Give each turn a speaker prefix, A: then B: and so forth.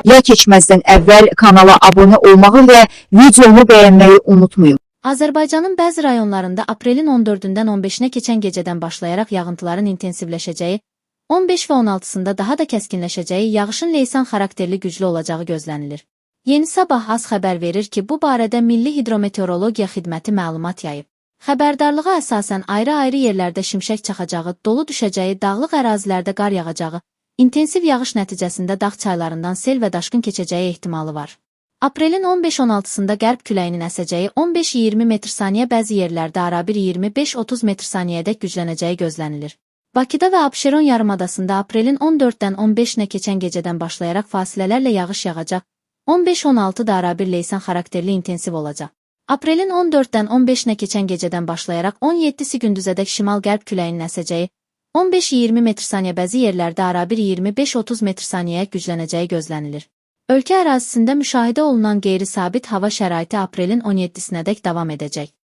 A: Yay keçməzdən əvvəl kanala abunə olmağı və videomu bəyənməyi unutmayın.
B: Azərbaycanın bəzi rayonlarında aprelin 14-dən 15-nə keçən gecədən başlayaraq yağıntıların intensivləşəcəyi, 15 və 16-sında daha da kəskinləşəcəyi, yağışın leysan xarakterli güclü olacağı gözlənilir. Yeni Sabah AS xəbər verir ki, bu barədə Milli Hidrometeorologiya Xidməti məlumat yayıb. Xəbərdarlığa əsasən ayrı-ayrı yerlərdə şimşək çaxacağı, dolu düşəcəyi, dağlıq ərazilərdə qar yağacağı, intensiv yağış nəticəsində dağ çaylarından sel və daşqın keçəcəyi ehtimalı var. Aprelin 15-16-sında qərb küləyinin əsəcəyi 15-20 metr/saniyə, bəzi yerlərdə arabir 25-30 metr/saniyədək güclənəcəyi gözlənilir. Bakıda və Abşeron yarımadasında aprelin 14-dən 15-nə keçən gecədən başlayaraq fasilələrlə yağış yağacaq, 15-16 da arabir leysan xarakterli intensiv olacaq. Aprelin 14-dən 15-nə keçən gecədən başlayaraq 17-si gündüzədək şimal-qərb küləyinin əsəcəyi, 15-20 metr/saniyə, bəzi yerlərdə arabir 25-30 metr/saniyəyə güclənəcəyi gözlənilir. Ölkə ərazisində müşahidə olunan qeyri-sabit hava şəraiti aprelin 17-sinədək davam edəcək.